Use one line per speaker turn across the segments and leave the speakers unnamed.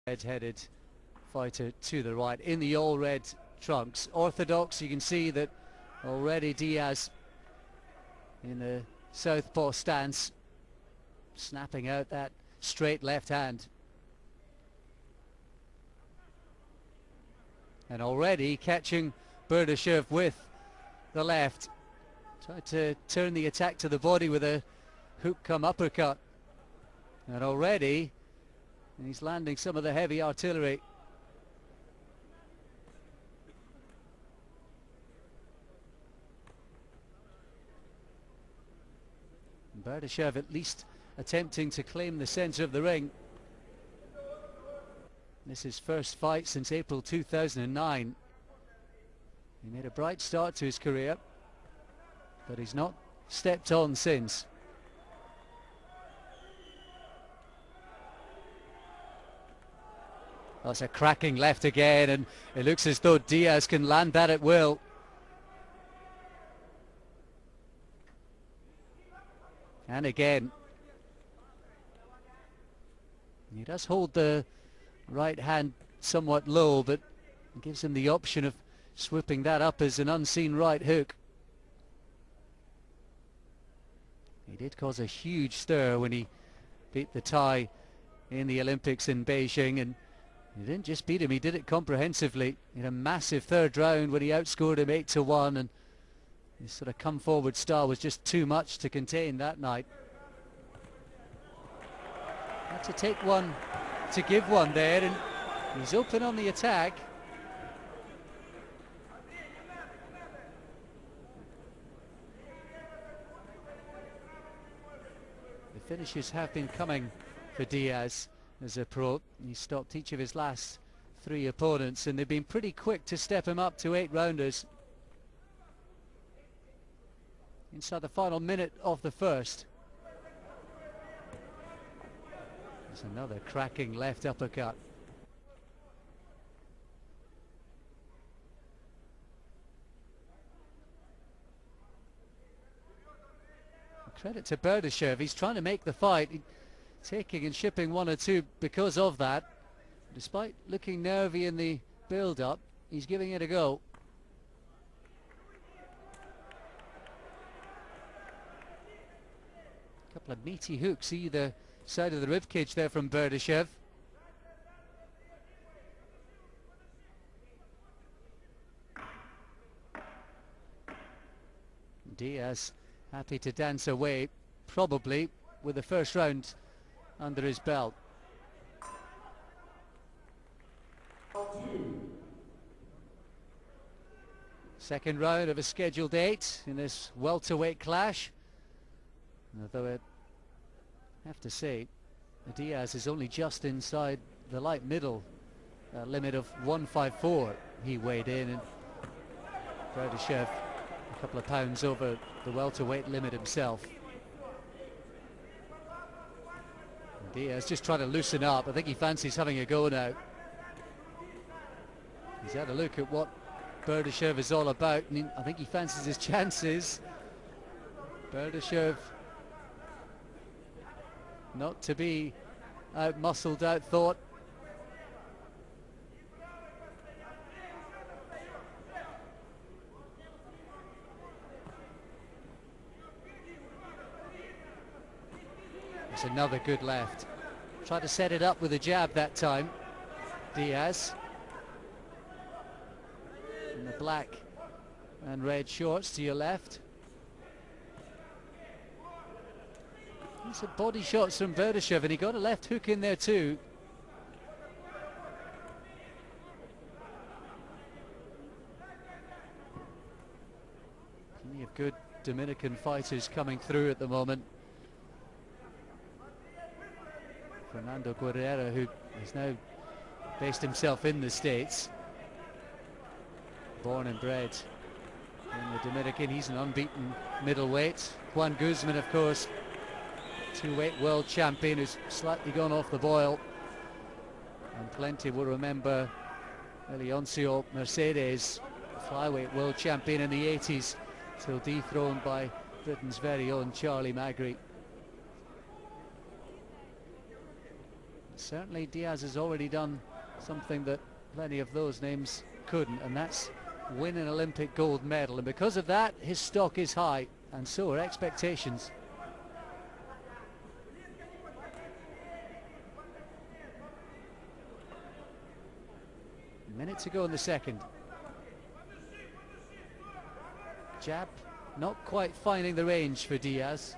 red-headed fighter to the right in the all-red trunks. Orthodox, you can see that already Diaz in the southpaw stance, snapping out that straight left hand. And already catching Berdyshev with the left. Tried to turn the attack to the body with a hook come uppercut. And already he's landing some of the heavy artillery. Berdyshev at least attempting to claim the centre of the ring. This is his first fight since April 2009. He made a bright start to his career, but he's not stepped on since. That's a cracking left again, and it looks as though Diaz can land that at will. And again, he does hold the right hand somewhat low, but it gives him the option of swooping that up as an unseen right hook. He did cause a huge stir when he beat the Thai in the Olympics in Beijing, and he didn't just beat him, he did it comprehensively in a massive third round when he outscored him 8-1, and his sort of come forward style was just too much to contain that night. Had to take one to give one there, and he's open on the attack. The finishes have been coming for Diaz as a pro. He stopped each of his last 3 opponents, and they've been pretty quick to step him up to 8 rounders. Inside the final minute of the first. There's another cracking left uppercut. Credit to Berdyshev, he's trying to make the fight, taking and shipping 1 or 2 because of that. Despite looking nervy in the build-up, he's giving it a go. Couple of meaty hooks either side of the ribcage there from Berdyshev. Diaz happy to dance away, probably with the first round under his belt. Second round of a scheduled 8 in this welterweight clash. Although I have to say, Diaz is only just inside the light middle limit of 154 he weighed in, and Berdyshev a couple of pounds over the welterweight limit himself. And Diaz just trying to loosen up. I think he fancies having a go now. He's had a look at what Berdyshev is all about, and I think he fancies his chances. Berdyshev not to be out-muscled, out-thought. There's another good left. Tried to set it up with a jab that time, Diaz. In the black and red shorts to your left. Some body shots from Berdyshev, and he got a left hook in there too. Plenty of good Dominican fighters coming through at the moment. Fernando Guerrero, who has now based himself in the States. Born and bred in the Dominican, he's an unbeaten middleweight. Juan Guzman, of course, 2-weight world champion who's slightly gone off the boil, and plenty will remember Leoncio Mercedes, flyweight world champion in the 80s, till dethroned by Britain's very own Charlie Magri. Certainly Diaz has already done something that plenty of those names couldn't, and that's win an Olympic gold medal, and because of that his stock is high, and so are expectations. A minute to go in the second. Jab not quite finding the range for Diaz.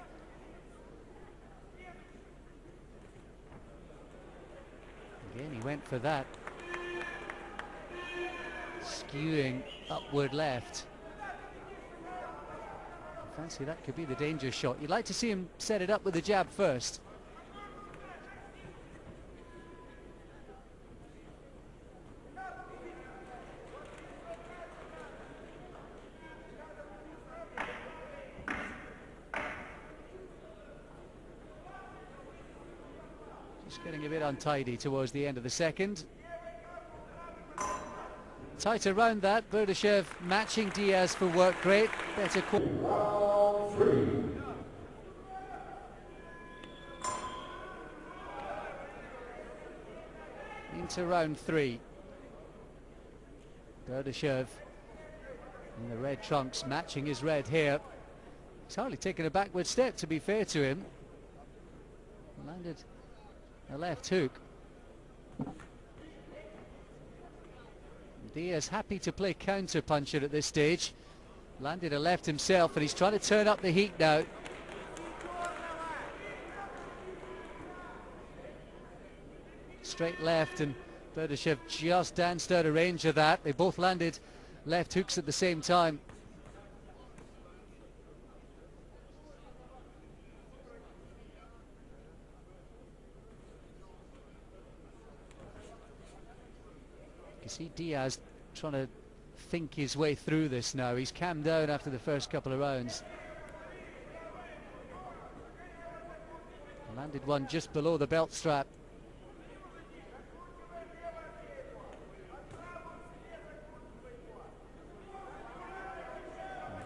Again, he went for that. Skewing upward left. I fancy that could be the danger shot. You'd like to see him set it up with the jab first. Just getting a bit untidy towards the end of the second. Tight around that, Berdyshev matching Diaz for work rate. Better into round 3. Berdyshev in the red trunks matching his red hair. He's hardly taken a backward step, to be fair to him. Landed a left hook. Diaz happy to play counter-puncher at this stage. Landed a left himself, and he's trying to turn up the heat now. Straight left, and Berdyshev just danced out of range of that. They both landed left hooks at the same time. You see Diaz trying to think his way through this now. He's calmed down after the first couple of rounds. Landed one just below the belt strap.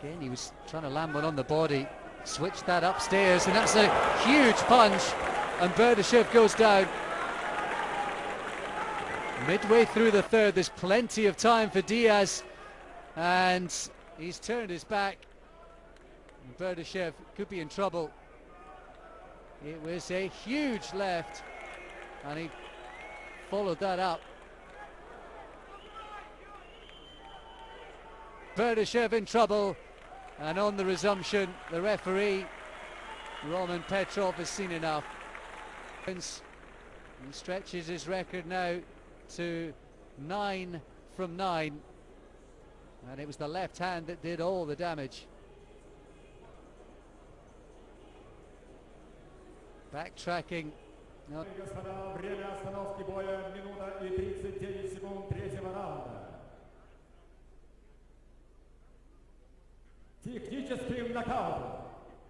Again, he was trying to land one on the body. Switched that upstairs, and that's a huge punch. And Berdyshev goes down. Midway through the third, there's plenty of time for Diaz, and he's turned his back. Berdyshev could be in trouble. It was a huge left, and he followed that up. Berdyshev in trouble, and on the resumption, the referee, Roman Petrov, has seen enough. He stretches his record now to 9 from 9, and it was the left hand that did all the damage. Backtracking. No.
Техническим нокаутом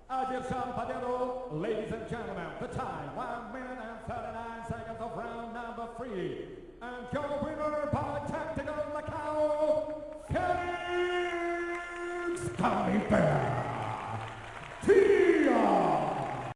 одержал победу, ladies and gentlemen, the time 1 minute and 39 seconds of round number 3, and your winner by tactical knockout, Felix Diaz.